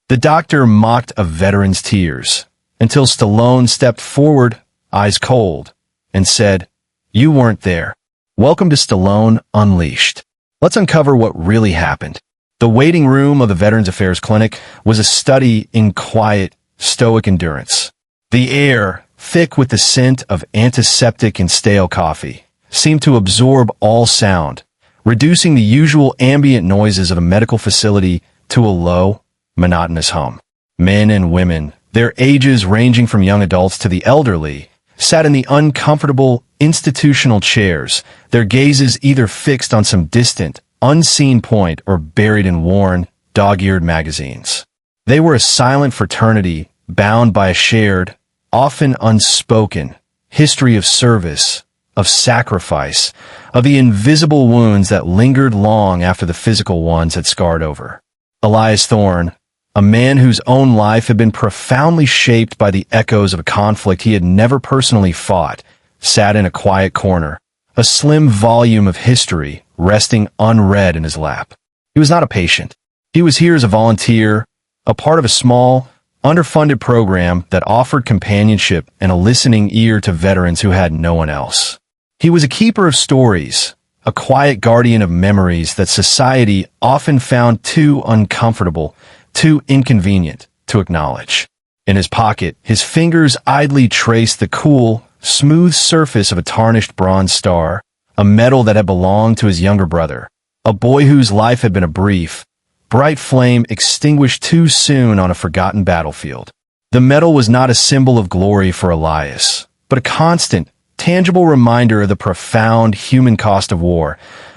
The doctor mocked a veteran's tears, until Stallone stepped forward, eyes cold, and said, "You weren't there." Welcome to Stallone Unleashed. Let's uncover what really happened. The waiting room of the Veterans Affairs Clinic was a study in quiet, stoic endurance. The air, thick with the scent of antiseptic and stale coffee, seemed to absorb all sound, reducing the usual ambient noises of a medical facility to a low, monotonous hum. Men and women, their ages ranging from young adults to the elderly, sat in the uncomfortable, institutional chairs, their gazes either fixed on some distant, unseen point or buried in worn, dog-eared magazines. They were a silent fraternity, bound by a shared, often unspoken, history of service, of sacrifice, of the invisible wounds that lingered long after the physical ones had scarred over. Elias Thorne, a man whose own life had been profoundly shaped by the echoes of a conflict he had never personally fought, sat in a quiet corner, a slim volume of history resting unread in his lap. He was not a patient. He was here as a volunteer, a part of a small, underfunded program that offered companionship and a listening ear to veterans who had no one else. He was a keeper of stories, a quiet guardian of memories that society often found too uncomfortable, too inconvenient to acknowledge. In his pocket, his fingers idly traced the cool, smooth surface of a tarnished bronze star, a medal that had belonged to his younger brother, a boy whose life had been a brief, bright flame extinguished too soon on a forgotten battlefield. The medal was not a symbol of glory for Elias, but a constant, tangible reminder of the profound human cost of war,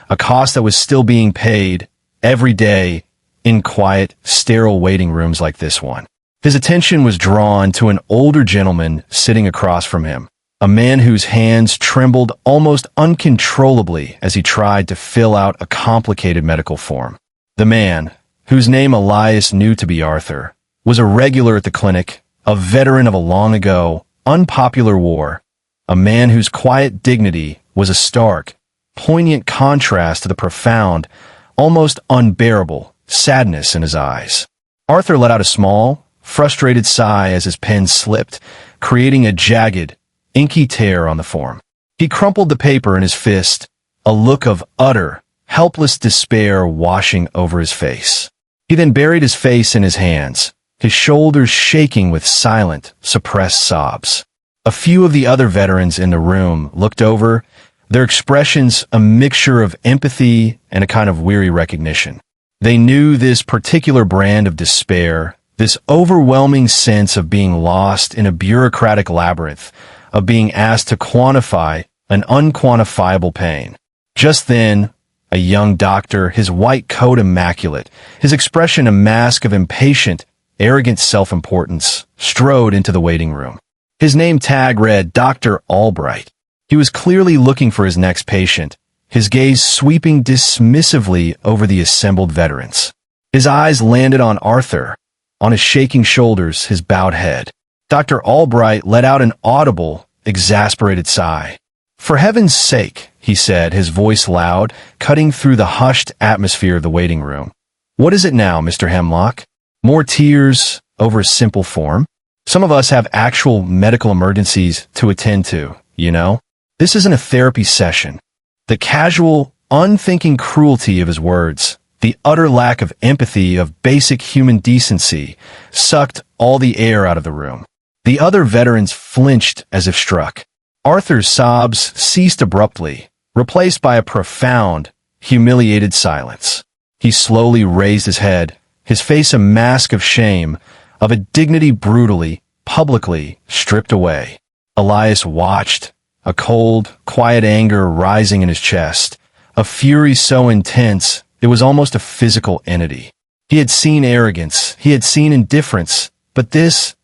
a cost that was still being paid every day in quiet, sterile waiting rooms like this one. His attention was drawn to an older gentleman sitting across from him, a man whose hands trembled almost uncontrollably as he tried to fill out a complicated medical form. The man, whose name Elias knew to be Arthur, was a regular at the clinic, a veteran of a long-ago, unpopular war, a man whose quiet dignity was a stark, poignant contrast to the profound, almost unbearable, sadness in his eyes. Arthur let out a small, frustrated sigh as his pen slipped, creating a jagged, inky tear on the form. He crumpled the paper in his fist, a look of utter, helpless despair washing over his face. He then buried his face in his hands, his shoulders shaking with silent, suppressed sobs. A few of the other veterans in the room looked over, their expressions a mixture of empathy and a kind of weary recognition. They knew this particular brand of despair, this overwhelming sense of being lost in a bureaucratic labyrinth, of being asked to quantify an unquantifiable pain. Just then, a young doctor, his white coat immaculate, his expression a mask of impatient, arrogant self-importance, strode into the waiting room. His name tag read Dr. Albright. He was clearly looking for his next patient, his gaze sweeping dismissively over the assembled veterans. His eyes landed on Arthur, on his shaking shoulders, his bowed head. Dr. Albright let out an audible, exasperated sigh. "For heaven's sake," he said, his voice loud, cutting through the hushed atmosphere of the waiting room. "What is it now, Mr. Hemlock? More tears over a simple form? Some of us have actual medical emergencies to attend to, you know? This isn't a therapy session." The casual, unthinking cruelty of his words, the utter lack of empathy, of basic human decency, sucked all the air out of the room. The other veterans flinched as if struck. Arthur's sobs ceased abruptly, replaced by a profound, humiliated silence. He slowly raised his head, his face a mask of shame, of a dignity brutally, publicly stripped away. Elias watched, a cold, quiet anger rising in his chest, a fury so intense it was almost a physical entity. He had seen arrogance, he had seen indifference, but this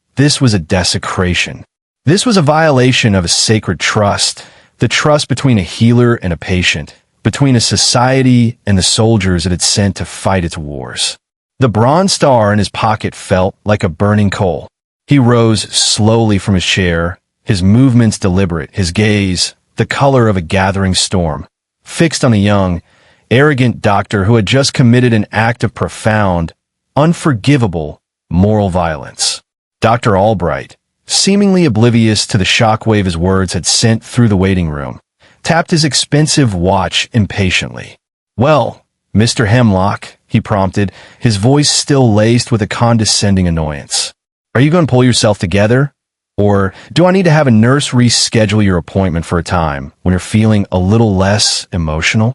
was a desecration. This was a violation of a sacred trust, the trust between a healer and a patient, between a society and the soldiers it had sent to fight its wars. The bronze star in his pocket felt like a burning coal. He rose slowly from his chair, his movements deliberate, his gaze, the color of a gathering storm, fixed on a young, arrogant doctor who had just committed an act of profound, unforgivable, moral violence. Dr. Albright, seemingly oblivious to the shockwave his words had sent through the waiting room, tapped his expensive watch impatiently. "Well, Mr. Hemlock," he prompted, his voice still laced with a condescending annoyance. "Are you going to pull yourself together? Or do I need to have a nurse reschedule your appointment for a time when you're feeling a little less emotional?"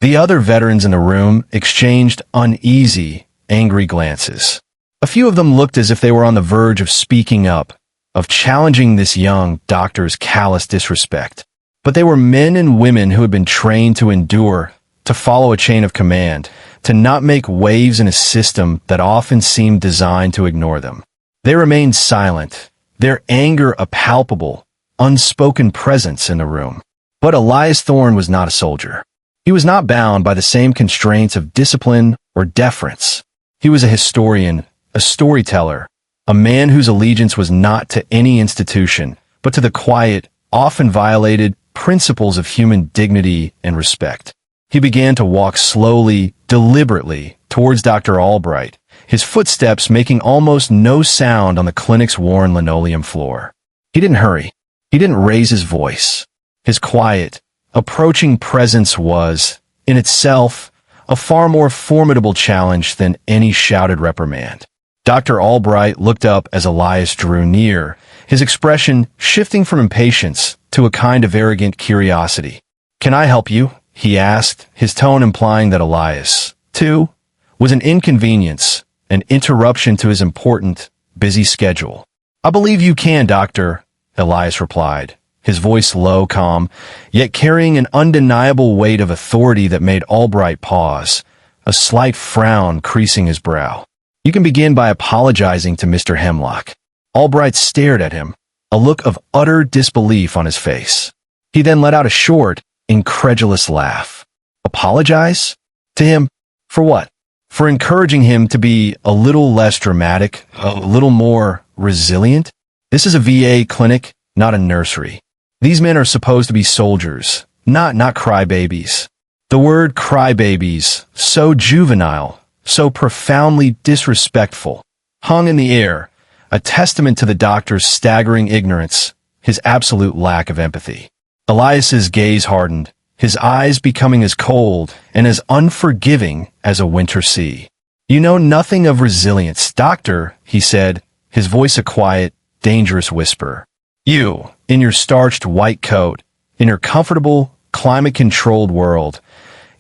The other veterans in the room exchanged uneasy, angry glances. A few of them looked as if they were on the verge of speaking up, of challenging this young doctor's callous disrespect. But they were men and women who had been trained to endure, to follow a chain of command, to not make waves in a system that often seemed designed to ignore them. They remained silent, their anger a palpable, unspoken presence in the room. But Elias Thorne was not a soldier. He was not bound by the same constraints of discipline or deference. He was a historian, a storyteller, a man whose allegiance was not to any institution, but to the quiet, often violated principles of human dignity and respect. He began to walk slowly, deliberately, towards Dr. Albright, his footsteps making almost no sound on the clinic's worn linoleum floor. He didn't hurry. He didn't raise his voice. His quiet, approaching presence was, in itself, a far more formidable challenge than any shouted reprimand. Dr. Albright looked up as Elias drew near, his expression shifting from impatience to a kind of arrogant curiosity. "Can I help you?" he asked, his tone implying that Elias, too, was an inconvenience, an interruption to his important, busy schedule. "I believe you can, doctor," Elias replied, his voice low, calm, yet carrying an undeniable weight of authority that made Albright pause, a slight frown creasing his brow. "You can begin by apologizing to Mr. Hemlock." Albright stared at him, a look of utter disbelief on his face. He then let out a short, incredulous laugh. Apologize? To him? For what? For encouraging him to be a little less dramatic, a little more resilient? This is a VA clinic, not a nursery. These men are supposed to be soldiers, not crybabies. The word crybabies, so juvenile, so profoundly disrespectful, hung in the air, a testament to the doctor's staggering ignorance, his absolute lack of empathy. Elias's gaze hardened, his eyes becoming as cold and as unforgiving as a winter sea. "You know nothing of resilience, doctor," he said, his voice a quiet, dangerous whisper. "You, in your starched white coat, in your comfortable, climate-controlled world,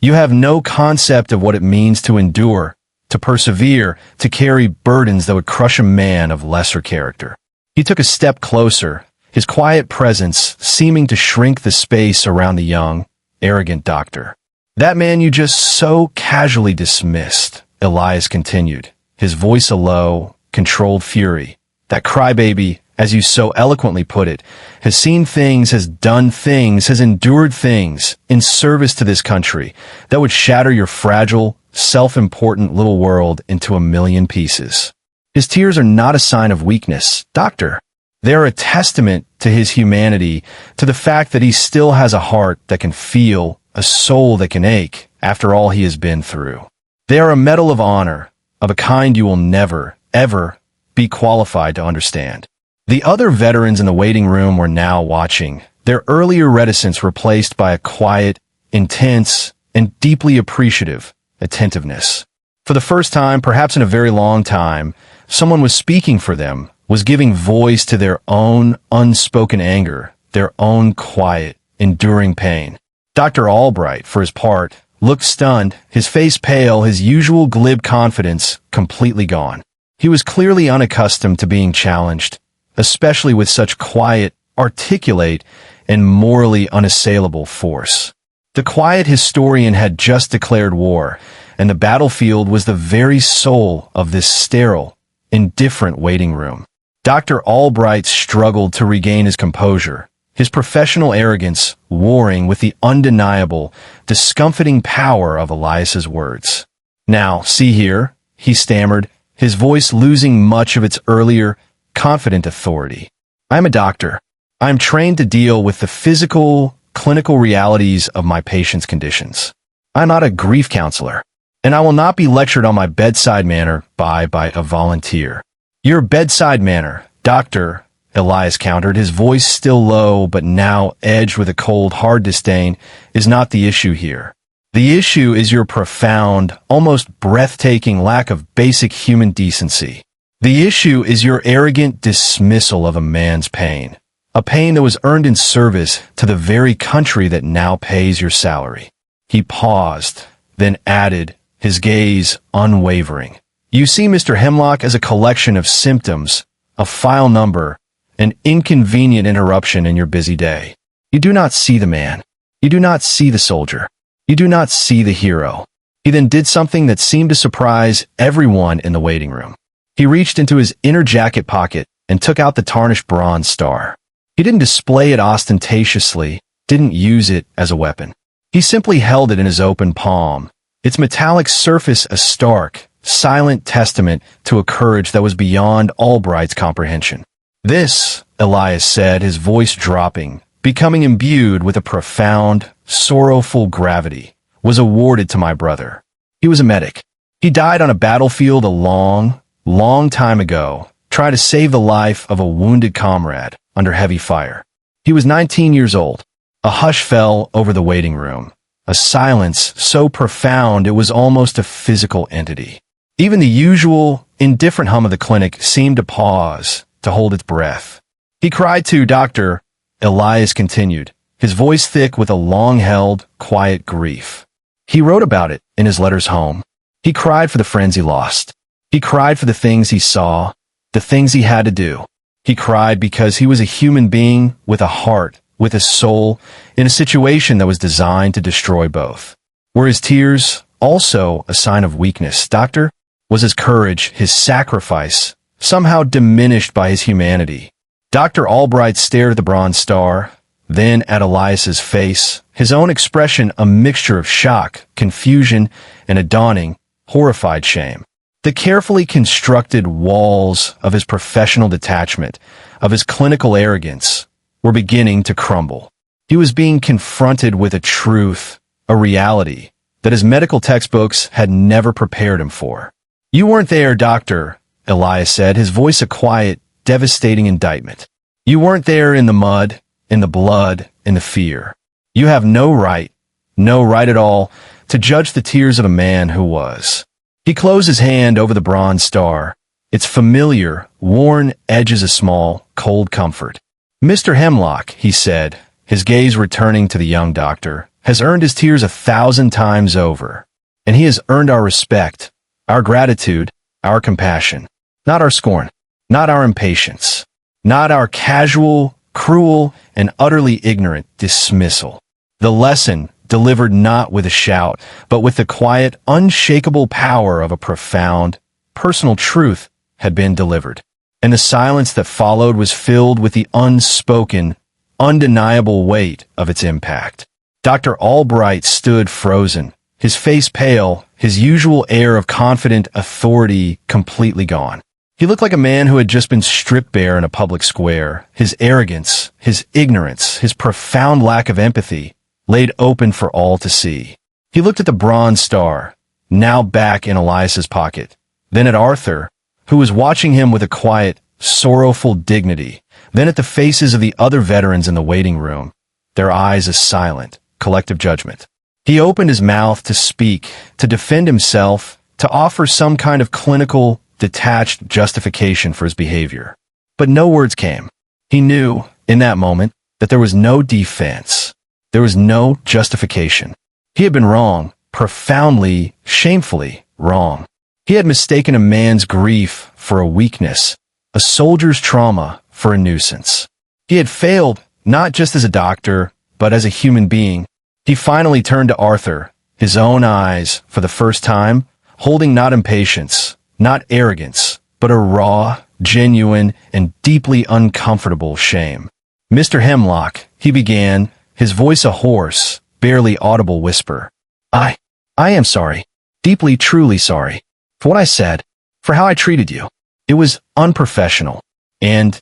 you have no concept of what it means to endure, to persevere, to carry burdens that would crush a man of lesser character." He took a step closer, his quiet presence seeming to shrink the space around the young, arrogant doctor. "That man you just so casually dismissed," Elias continued, his voice a low, controlled fury. "That crybaby, as you so eloquently put it, has seen things, has done things, has endured things in service to this country that would shatter your fragile, self-important little world into a million pieces. His tears are not a sign of weakness, doctor. They are a testament to his humanity, to the fact that he still has a heart that can feel, a soul that can ache, after all he has been through. They are a medal of honor, of a kind you will never, ever be qualified to understand." The other veterans in the waiting room were now watching, their earlier reticence replaced by a quiet, intense, and deeply appreciative attentiveness. For the first time, perhaps in a very long time, someone was speaking for them, was giving voice to their own unspoken anger, their own quiet, enduring pain. Dr. Albright, for his part, looked stunned, his face pale, his usual glib confidence completely gone. He was clearly unaccustomed to being challenged, especially with such quiet, articulate, and morally unassailable force. The quiet historian had just declared war, and the battlefield was the very soul of this sterile, indifferent waiting room. Dr. Albright struggled to regain his composure, his professional arrogance warring with the undeniable, discomfiting power of Elias's words. "Now, see here," he stammered, his voice losing much of its earlier, confident authority. "I am a doctor. I am trained to deal with the physical, clinical realities of my patients' conditions. I am not a grief counselor, and I will not be lectured on my bedside manner by a volunteer. Your bedside manner, Doctor, Elias countered, his voice still low but now edged with a cold, hard disdain, is not the issue here. The issue is your profound, almost breathtaking lack of basic human decency. The issue is your arrogant dismissal of a man's pain, a pain that was earned in service to the very country that now pays your salary. He paused, then added, his gaze unwavering. You see Mr. Hemlock as a collection of symptoms, a file number, an inconvenient interruption in your busy day. You do not see the man. You do not see the soldier. You do not see the hero. He then did something that seemed to surprise everyone in the waiting room. He reached into his inner jacket pocket and took out the tarnished bronze star. He didn't display it ostentatiously, didn't use it as a weapon. He simply held it in his open palm, its metallic surface a stark, silent testament to a courage that was beyond Albright's comprehension. This, Elias said, his voice dropping, becoming imbued with a profound, sorrowful gravity, was awarded to my brother. He was a medic. He died on a battlefield a long, long time ago, trying to save the life of a wounded comrade under heavy fire. He was 19 years old. A hush fell over the waiting room, a silence so profound it was almost a physical entity. Even the usual, indifferent hum of the clinic seemed to pause, to hold its breath. He cried to Doctor, Elias continued, his voice thick with a long-held, quiet grief. He wrote about it in his letters home. He cried for the friends he lost. He cried for the things he saw, the things he had to do. He cried because he was a human being with a heart, with a soul, in a situation that was designed to destroy both. Were his tears also a sign of weakness, Doctor? Was his courage, his sacrifice, somehow diminished by his humanity? Dr. Albright stared at the bronze star, then at Elias's face, his own expression a mixture of shock, confusion, and a dawning, horrified shame. The carefully constructed walls of his professional detachment, of his clinical arrogance, were beginning to crumble. He was being confronted with a truth, a reality, that his medical textbooks had never prepared him for. You weren't there, Doctor, Elias said, his voice a quiet, devastating indictment. You weren't there in the mud, in the blood, in the fear. You have no right at all, to judge the tears of a man who was. He closed his hand over the bronze star, its familiar, worn edges a small, cold comfort. Mr. Hemlock, he said, his gaze returning to the young doctor, has earned his tears 1,000 times over, and he has earned our respect, our gratitude, our compassion, not our scorn, not our impatience, not our casual, cruel, and utterly ignorant dismissal. The lesson, delivered not with a shout, but with the quiet, unshakable power of a profound, personal truth, had been delivered. And the silence that followed was filled with the unspoken, undeniable weight of its impact. Dr. Albright stood frozen, his face pale, his usual air of confident authority completely gone. He looked like a man who had just been stripped bare in a public square, his arrogance, his ignorance, his profound lack of empathy, laid open for all to see. He looked at the bronze star, now back in Elias's pocket, then at Arthur, who was watching him with a quiet, sorrowful dignity, then at the faces of the other veterans in the waiting room, their eyes a silent, collective judgment. He opened his mouth to speak, to defend himself, to offer some kind of clinical, detached justification for his behavior. But no words came. He knew, in that moment, that there was no defense. There was no justification. He had been wrong, profoundly, shamefully wrong. He had mistaken a man's grief for a weakness, a soldier's trauma for a nuisance. He had failed, not just as a doctor, but as a human being. He finally turned to Arthur, his own eyes, for the first time, holding not impatience, not arrogance, but a raw, genuine, and deeply uncomfortable shame. Mr. Hemlock, he began, his voice a hoarse, barely audible whisper. I am sorry, deeply, truly sorry, for what I said, for how I treated you. It was unprofessional and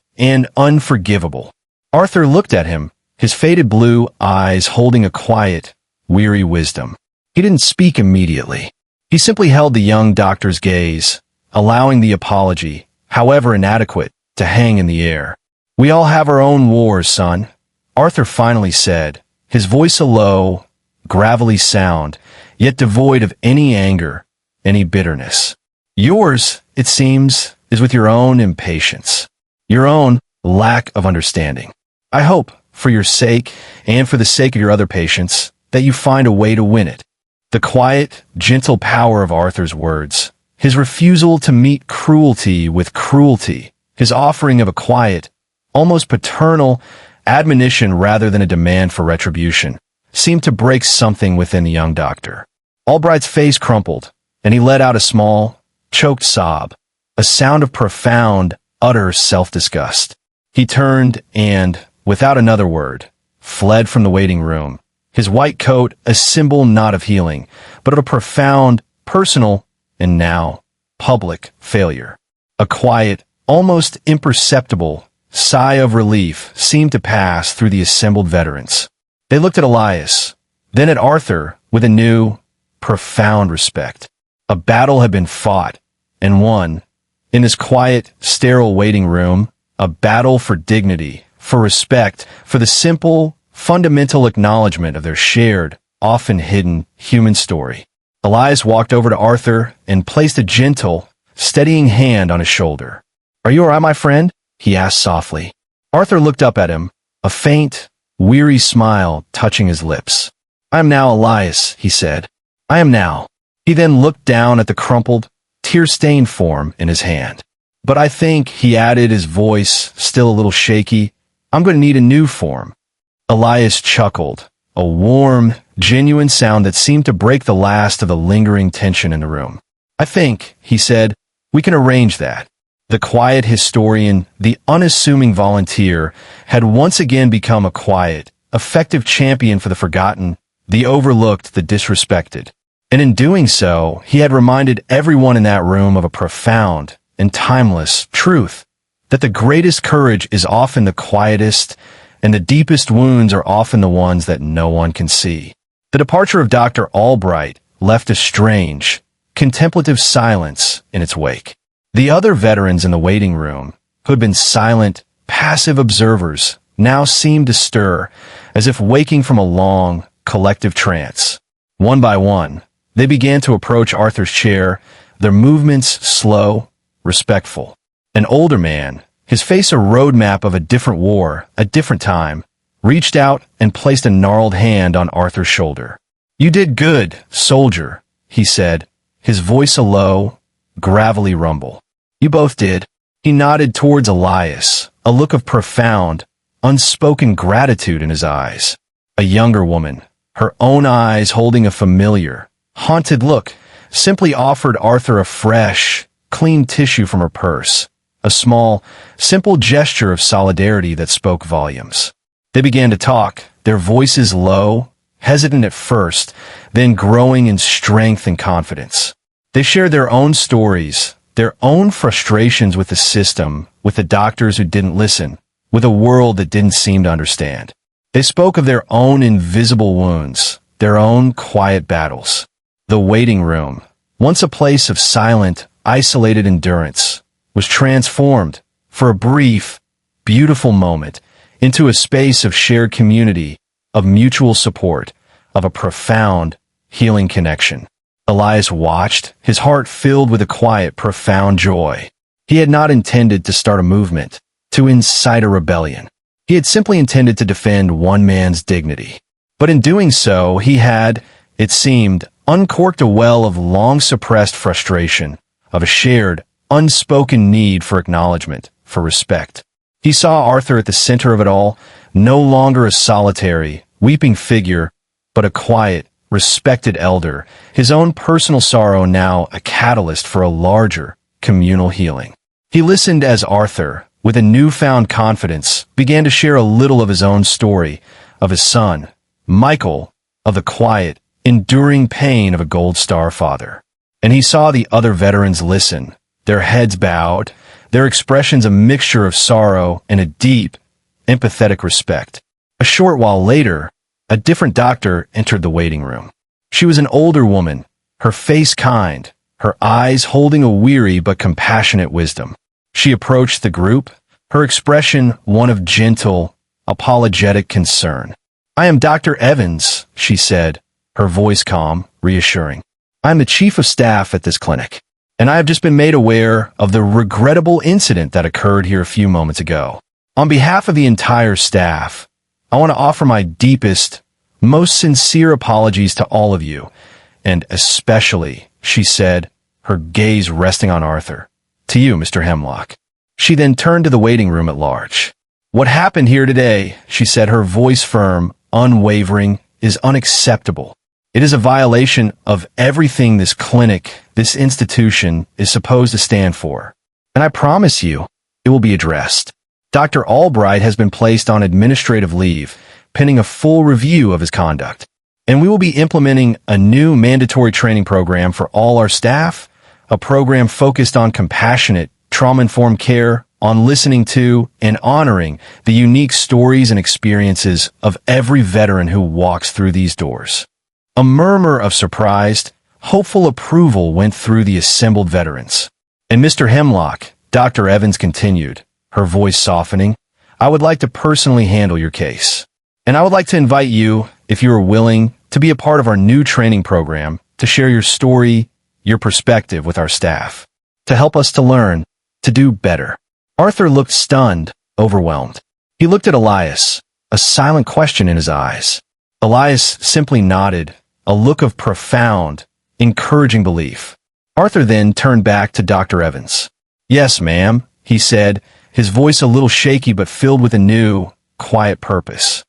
unforgivable. Arthur looked at him, his faded blue eyes holding a quiet, weary wisdom. He didn't speak immediately. He simply held the young doctor's gaze, allowing the apology, however inadequate, to hang in the air. "We all have our own wars, son," Arthur finally said, his voice a low, gravelly sound, yet devoid of any anger, any bitterness. "Yours, it seems, is with your own impatience, your own lack of understanding. I hope, for your sake and for the sake of your other patients, that you find a way to win it." The quiet, gentle power of Arthur's words, his refusal to meet cruelty with cruelty, his offering of a quiet, almost paternal admonition rather than a demand for retribution, seemed to break something within the young doctor. Albright's face crumpled, and he let out a small, choked sob, a sound of profound, utter self-disgust. He turned and, without another word, fled from the waiting room, his white coat a symbol not of healing, but of a profound, personal, and now, public failure. A quiet, almost imperceptible sigh of relief seemed to pass through the assembled veterans. They looked at Elias, then at Arthur with a new, profound respect. A battle had been fought, and won, in this quiet, sterile waiting room, a battle for dignity, for respect, for the simple, fundamental acknowledgement of their shared, often hidden, human story. Elias walked over to Arthur and placed a gentle, steadying hand on his shoulder. "Are you all right, my friend?" he asked softly. Arthur looked up at him, a faint, weary smile touching his lips. "I am now Elias," he said. "I am now." He then looked down at the crumpled, tear-stained form in his hand. "But I think," he added, his voice still a little shaky, "I'm going to need a new form." Elias chuckled, a warm, genuine sound that seemed to break the last of the lingering tension in the room. "I think," he said, "we can arrange that." The quiet historian, the unassuming volunteer, had once again become a quiet, effective champion for the forgotten, the overlooked, the disrespected. And in doing so, he had reminded everyone in that room of a profound and timeless truth, that the greatest courage is often the quietest, and the deepest wounds are often the ones that no one can see. The departure of Dr. Albright left a strange, contemplative silence in its wake. The other veterans in the waiting room, who had been silent, passive observers, now seemed to stir, as if waking from a long, collective trance. One by one, they began to approach Arthur's chair, their movements slow, respectful. An older man, his face a roadmap of a different war, a different time, reached out and placed a gnarled hand on Arthur's shoulder. "You did good, soldier," he said, his voice a low, gravelly rumble. "You both did." He nodded towards Elias, a look of profound, unspoken gratitude in his eyes. A younger woman, her own eyes holding a familiar, haunted look, simply offered Arthur a fresh, clean tissue from her purse, a small, simple gesture of solidarity that spoke volumes. They began to talk, their voices low, hesitant at first, then growing in strength and confidence. They shared their own stories, their own frustrations with the system, with the doctors who didn't listen, with a world that didn't seem to understand. They spoke of their own invisible wounds, their own quiet battles. The waiting room, once a place of silent, isolated endurance, was transformed, for a brief, beautiful moment, into a space of shared community, of mutual support, of a profound, healing connection. Elias watched, his heart filled with a quiet, profound joy. He had not intended to start a movement, to incite a rebellion. He had simply intended to defend one man's dignity. But in doing so, he had, it seemed, uncorked a well of long-suppressed frustration, of a shared, unspoken need for acknowledgement, for respect. He saw Arthur at the center of it all, no longer a solitary, weeping figure, but a quiet, respected elder, his own personal sorrow now a catalyst for a larger, communal healing. He listened as Arthur, with a newfound confidence, began to share a little of his own story, of his son, Michael, of the quiet, enduring pain of a Gold Star father. And he saw the other veterans listen, their heads bowed, their expressions a mixture of sorrow and a deep, empathetic respect. A short while later, a different doctor entered the waiting room. She was an older woman, her face kind, her eyes holding a weary but compassionate wisdom. She approached the group, her expression one of gentle, apologetic concern. "I am Dr. Evans," she said, her voice calm, reassuring. "I am the chief of staff at this clinic, and I have just been made aware of the regrettable incident that occurred here a few moments ago. On behalf of the entire staff, I want to offer my deepest, most sincere apologies to all of you, and especially," she said, her gaze resting on Arthur, "to you, Mr. Hemlock." She then turned to the waiting room at large. "What happened here today," she said, her voice firm, unwavering, "is unacceptable. It is a violation of everything this clinic, this institution, is supposed to stand for. And I promise you, it will be addressed. Dr. Albright has been placed on administrative leave, pending a full review of his conduct. And we will be implementing a new mandatory training program for all our staff, a program focused on compassionate, trauma-informed care, on listening to and honoring the unique stories and experiences of every veteran who walks through these doors." A murmur of surprised, hopeful approval went through the assembled veterans. "And Mr. Hemlock," Dr. Evans continued, her voice softening, "I would like to personally handle your case. And I would like to invite you, if you are willing, to be a part of our new training program, to share your story, your perspective with our staff, to help us to learn, to do better." Arthur looked stunned, overwhelmed. He looked at Elias, a silent question in his eyes. Elias simply nodded, a look of profound, encouraging belief. Arthur then turned back to Dr. Evans. "Yes, ma'am," he said, his voice a little shaky but filled with a new, quiet purpose.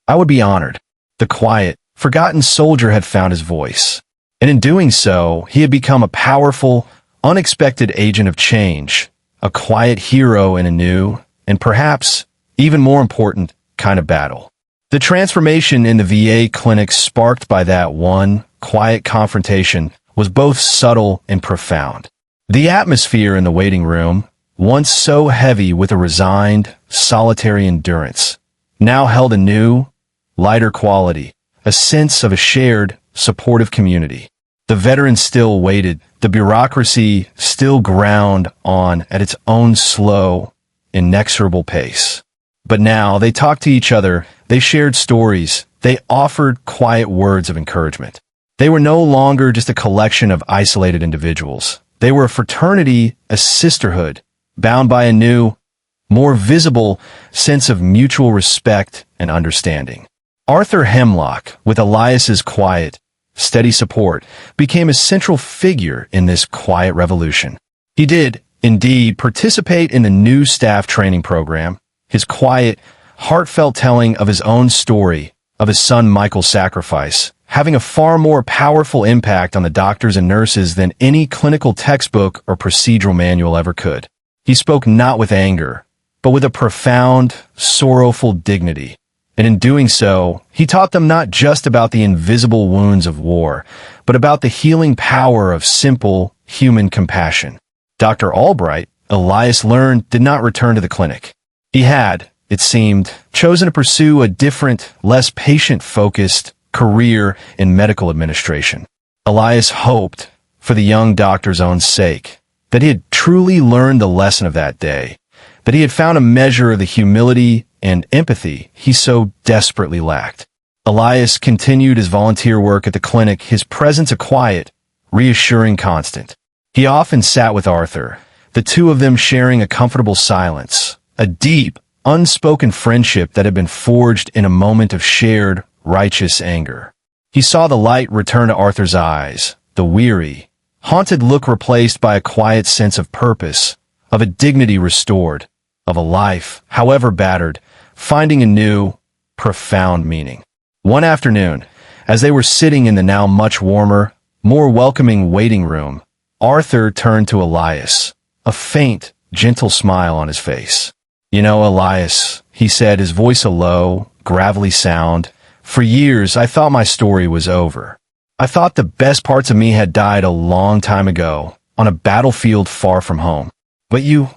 I would be honored." The quiet, forgotten soldier had found his voice. And in doing so, he had become a powerful, unexpected agent of change, a quiet hero in a new, and perhaps, even more important, kind of battle. The transformation in the VA clinic sparked by that one, quiet confrontation was both subtle and profound. The atmosphere in the waiting room, once so heavy with a resigned, solitary endurance, now held a new, lighter quality, a sense of a shared, supportive community. The veterans still waited, the bureaucracy still ground on at its own slow, inexorable pace. But now they talked to each other, they shared stories, they offered quiet words of encouragement. They were no longer just a collection of isolated individuals. They were a fraternity, a sisterhood, bound by a new, more visible sense of mutual respect and understanding. Arthur Hemlock, with Elias's quiet, steady support, became a central figure in this quiet revolution. He did, indeed, participate in the new staff training program, his quiet, heartfelt telling of his own story, of his son Michael's sacrifice, having a far more powerful impact on the doctors and nurses than any clinical textbook or procedural manual ever could. He spoke not with anger, but with a profound, sorrowful dignity. And in doing so, he taught them not just about the invisible wounds of war, but about the healing power of simple, human compassion. Dr. Albright, Elias learned, did not return to the clinic. He had, it seemed, chosen to pursue a different, less patient-focused career in medical administration. Elias hoped, for the young doctor's own sake, that he had truly learned the lesson of that day, that he had found a measure of the humility and empathy he so desperately lacked. Elias continued his volunteer work at the clinic, his presence a quiet, reassuring constant. He often sat with Arthur, the two of them sharing a comfortable silence, a deep, unspoken friendship that had been forged in a moment of shared, righteous anger. He saw the light return to Arthur's eyes, the weary, haunted look replaced by a quiet sense of purpose, of a dignity restored, of a life, however battered, finding a new, profound meaning. One afternoon, as they were sitting in the now much warmer, more welcoming waiting room, Arthur turned to Elias, a faint, gentle smile on his face. "You know, Elias," he said, his voice a low, gravelly sound, "for years I thought my story was over. I thought the best parts of me had died a long time ago, on a battlefield far from home. But you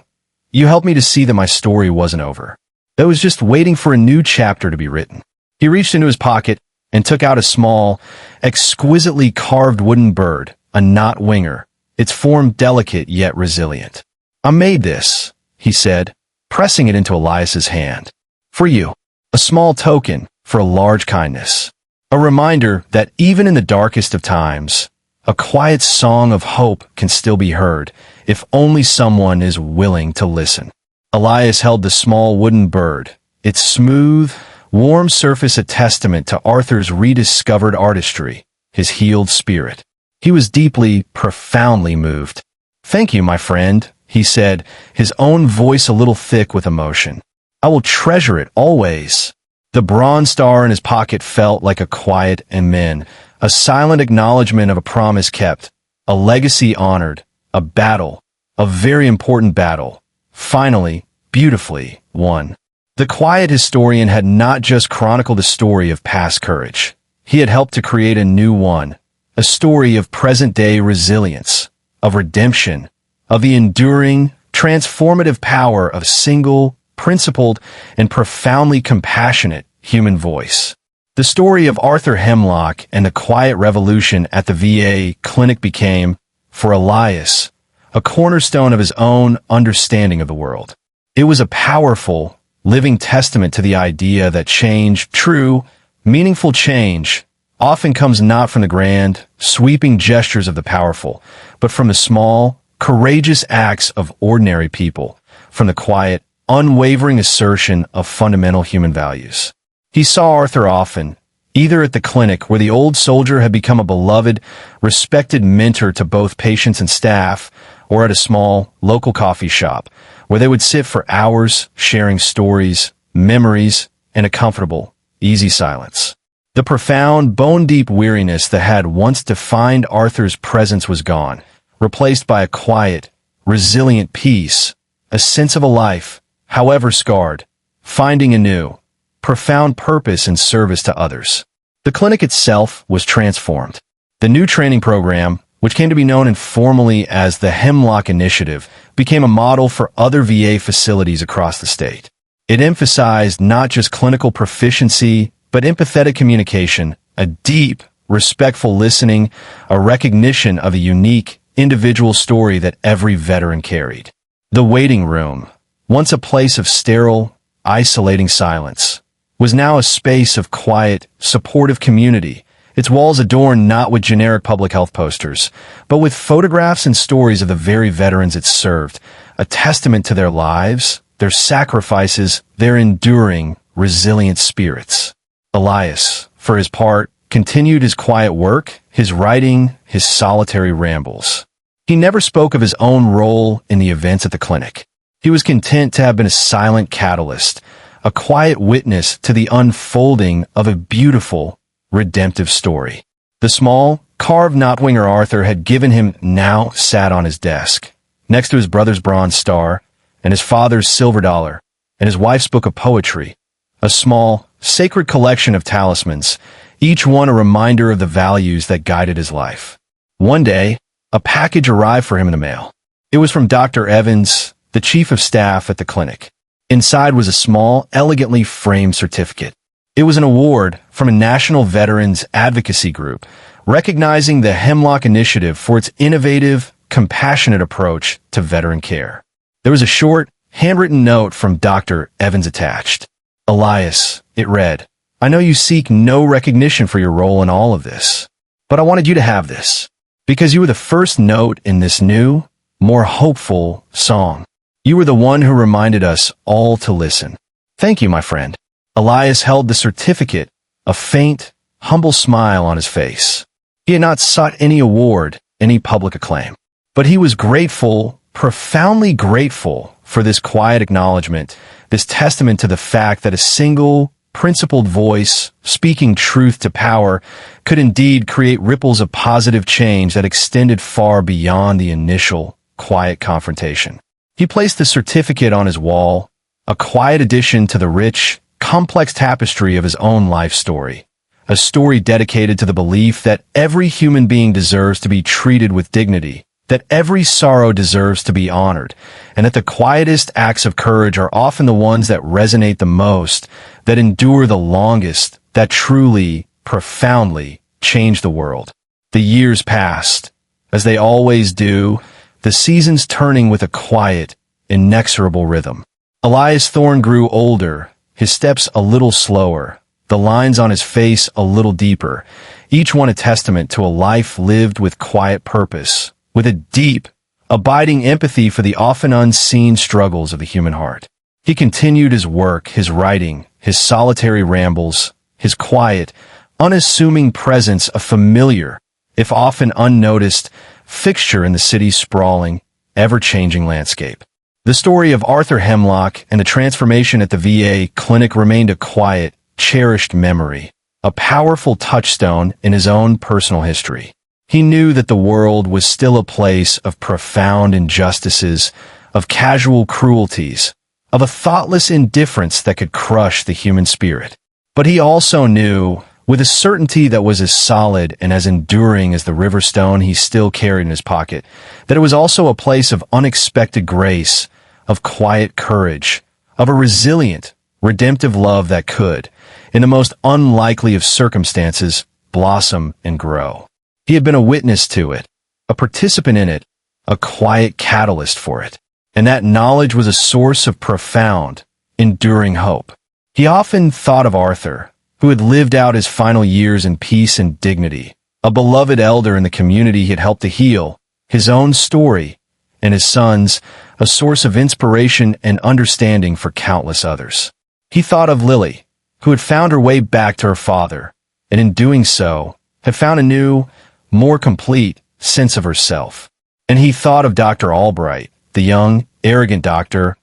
helped me to see that my story wasn't over. That was just waiting for a new chapter to be written." He reached into his pocket and took out a small, exquisitely carved wooden bird, a knot winger, its form delicate yet resilient. "I made this," he said, pressing it into Elias's hand. "For you. A small token for a large kindness. A reminder that even in the darkest of times, a quiet song of hope can still be heard if only someone is willing to listen." Elias held the small wooden bird, its smooth, warm surface a testament to Arthur's rediscovered artistry, his healed spirit. He was deeply, profoundly moved. "Thank you, my friend," he said, his own voice a little thick with emotion. "I will treasure it always." The bronze star in his pocket felt like a quiet amen, a silent acknowledgement of a promise kept, a legacy honored, a battle, a very important battle, finally, beautifully, won. The quiet historian had not just chronicled a story of past courage. He had helped to create a new one, a story of present-day resilience, of redemption, of the enduring, transformative power of a single, principled, and profoundly compassionate human voice. The story of Arthur Hemlock and the quiet revolution at the VA clinic became, for Elias, a cornerstone of his own understanding of the world. It was a powerful, living testament to the idea that change, true, meaningful change, often comes not from the grand, sweeping gestures of the powerful, but from the small, courageous acts of ordinary people, from the quiet, unwavering assertion of fundamental human values. He saw Arthur often, either at the clinic where the old soldier had become a beloved, respected mentor to both patients and staff, or at a small, local coffee shop, where they would sit for hours sharing stories, memories, and a comfortable, easy silence. The profound, bone-deep weariness that had once defined Arthur's presence was gone, replaced by a quiet, resilient peace, a sense of a life, however scarred, finding a new, profound purpose and service to others. The clinic itself was transformed. The new training program, which came to be known informally as the Hemlock Initiative, became a model for other VA facilities across the state. It emphasized not just clinical proficiency, but empathetic communication, a deep, respectful listening, a recognition of a unique, individual story that every veteran carried. The waiting room, once a place of sterile, isolating silence, was now a space of quiet, supportive community, its walls adorned not with generic public health posters, but with photographs and stories of the very veterans it served, a testament to their lives, their sacrifices, their enduring, resilient spirits. Elias, for his part, continued his quiet work, his writing, his solitary rambles. He never spoke of his own role in the events at the clinic. He was content to have been a silent catalyst, a quiet witness to the unfolding of a beautiful, redemptive story. The small, carved knotwinger Arthur had given him now sat on his desk, next to his brother's bronze star, and his father's silver dollar, and his wife's book of poetry, a small, sacred collection of talismans, each one a reminder of the values that guided his life. One day, a package arrived for him in the mail. It was from Dr. Evans, the chief of staff at the clinic. Inside was a small, elegantly framed certificate. It was an award from a national veterans advocacy group, recognizing the Hemlock Initiative for its innovative, compassionate approach to veteran care. There was a short, handwritten note from Dr. Evans attached. "Elias," it read, "I know you seek no recognition for your role in all of this, but I wanted you to have this, because you were the first note in this new, more hopeful song. You were the one who reminded us all to listen. Thank you, my friend." Elias held the certificate, a faint, humble smile on his face. He had not sought any award, any public acclaim, but he was grateful, profoundly grateful, for this quiet acknowledgement, this testament to the fact that a single, principled voice, speaking truth to power, could indeed create ripples of positive change that extended far beyond the initial, quiet confrontation. He placed the certificate on his wall, a quiet addition to the rich, complex tapestry of his own life story, a story dedicated to the belief that every human being deserves to be treated with dignity, that every sorrow deserves to be honored, and that the quietest acts of courage are often the ones that resonate the most, that endure the longest, that truly, profoundly change the world. The years passed, as they always do, the seasons turning with a quiet, inexorable rhythm. Elias Thorne grew older, his steps a little slower, the lines on his face a little deeper, each one a testament to a life lived with quiet purpose, with a deep, abiding empathy for the often unseen struggles of the human heart. He continued his work, his writing, his solitary rambles, his quiet, unassuming presence, a familiar, if often unnoticed, fixture in the city's sprawling, ever-changing landscape. The story of Arthur Hemlock and the transformation at the VA clinic remained a quiet, cherished memory, a powerful touchstone in his own personal history. He knew that the world was still a place of profound injustices, of casual cruelties, of a thoughtless indifference that could crush the human spirit. But he also knew, with a certainty that was as solid and as enduring as the river stone he still carried in his pocket, that it was also a place of unexpected grace, of quiet courage, of a resilient, redemptive love that could, in the most unlikely of circumstances, blossom and grow. He had been a witness to it, a participant in it, a quiet catalyst for it, and that knowledge was a source of profound, enduring hope. He often thought of Arthur, who had lived out his final years in peace and dignity, a beloved elder in the community he had helped to heal, his own story, and his son's, a source of inspiration and understanding for countless others. He thought of Lily, who had found her way back to her father, and in doing so, had found a new, more complete sense of herself. And he thought of Dr. Albright, the young, arrogant doctor,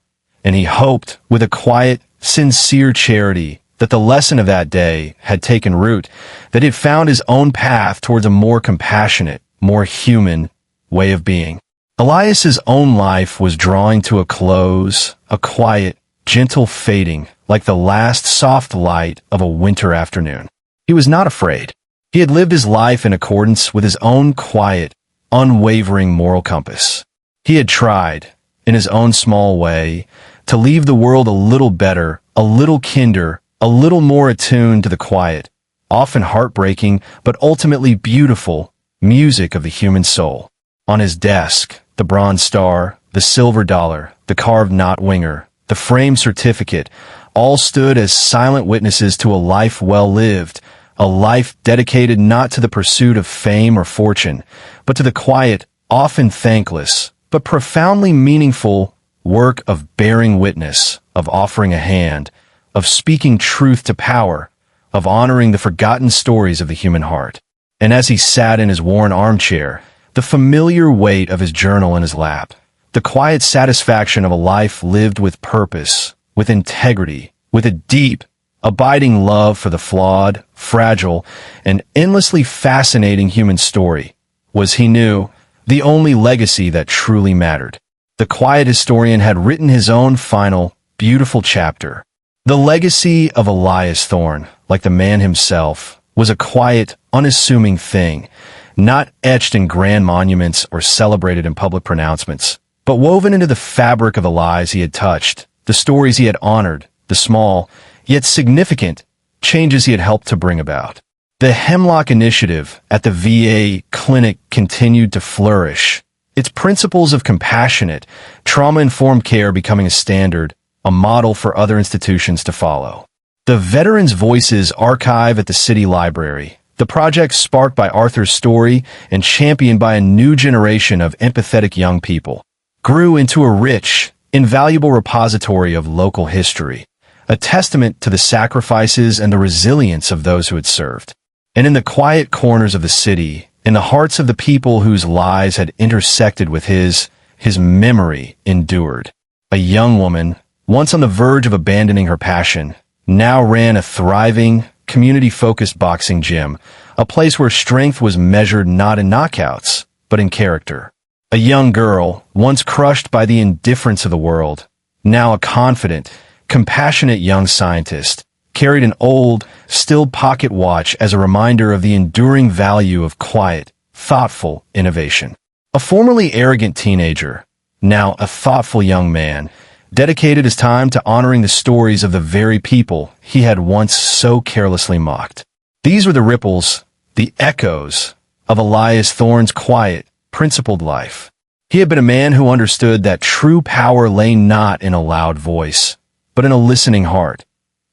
and he hoped, with a quiet, sincere charity, that the lesson of that day had taken root, that he had found his own path towards a more compassionate, more human way of being. Elias's own life was drawing to a close, a quiet, gentle fading, like the last soft light of a winter afternoon. He was not afraid. He had lived his life in accordance with his own quiet, unwavering moral compass. He had tried, in his own small way, to leave the world a little better, a little kinder, a little more attuned to the quiet, often heartbreaking, but ultimately beautiful, music of the human soul. On his desk, the bronze star, the silver dollar, the carved knot winger, the framed certificate, all stood as silent witnesses to a life well lived, a life dedicated not to the pursuit of fame or fortune, but to the quiet, often thankless, but profoundly meaningful work of bearing witness, of offering a hand, of speaking truth to power, of honoring the forgotten stories of the human heart. And as he sat in his worn armchair, the familiar weight of his journal in his lap, the quiet satisfaction of a life lived with purpose, with integrity, with a deep, abiding love for the flawed, fragile, and endlessly fascinating human story, was, he knew, the only legacy that truly mattered. The quiet historian had written his own final, beautiful chapter. The legacy of Elias Thorne, like the man himself, was a quiet, unassuming thing, not etched in grand monuments or celebrated in public pronouncements, but woven into the fabric of the lives he had touched, the stories he had honored, the small, yet significant, changes he had helped to bring about. The Hemlock Initiative at the VA clinic continued to flourish, its principles of compassionate, trauma-informed care becoming a standard, a model for other institutions to follow. The Veterans Voices archive at the City Library, the project sparked by Arthur's story and championed by a new generation of empathetic young people, grew into a rich, invaluable repository of local history, a testament to the sacrifices and the resilience of those who had served. And in the quiet corners of the city, in the hearts of the people whose lives had intersected with his memory endured. A young woman, once on the verge of abandoning her passion, now ran a thriving, community-focused boxing gym, a place where strength was measured not in knockouts, but in character. A young girl, once crushed by the indifference of the world, now a confident, compassionate young scientist, carried an old, still pocket watch as a reminder of the enduring value of quiet, thoughtful innovation. A formerly arrogant teenager, now a thoughtful young man, dedicated his time to honoring the stories of the very people he had once so carelessly mocked. These were the ripples, the echoes, of Elias Thorne's quiet, principled life. He had been a man who understood that true power lay not in a loud voice, but in a listening heart,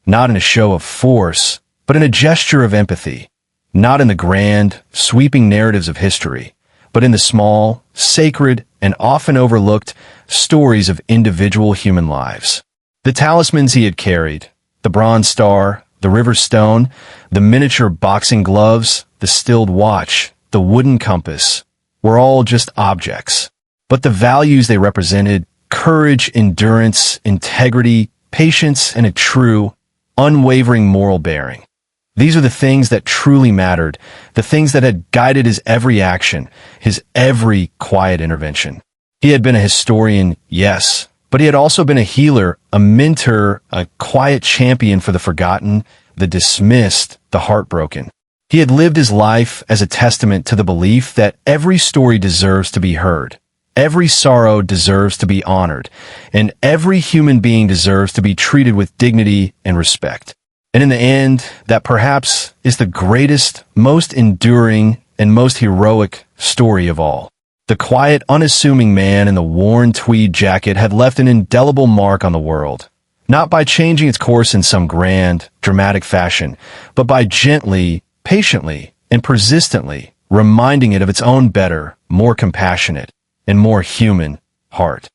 not in a show of force, but in a gesture of empathy, not in the grand, sweeping narratives of history, but in the small, sacred, and often overlooked stories of individual human lives. The talismans he had carried, the bronze star, the river stone, the miniature boxing gloves, the stilled watch, the wooden compass, were all just objects. But the values they represented, courage, endurance, integrity, patience, and a true, unwavering moral bearing. These are the things that truly mattered, the things that had guided his every action, his every quiet intervention. He had been a historian, yes, but he had also been a healer, a mentor, a quiet champion for the forgotten, the dismissed, the heartbroken. He had lived his life as a testament to the belief that every story deserves to be heard, every sorrow deserves to be honored, and every human being deserves to be treated with dignity and respect. And in the end, that perhaps is the greatest, most enduring, and most heroic story of all. The quiet, unassuming man in the worn tweed jacket had left an indelible mark on the world, not by changing its course in some grand, dramatic fashion, but by gently, patiently, and persistently reminding it of its own better, more compassionate, and more human heart.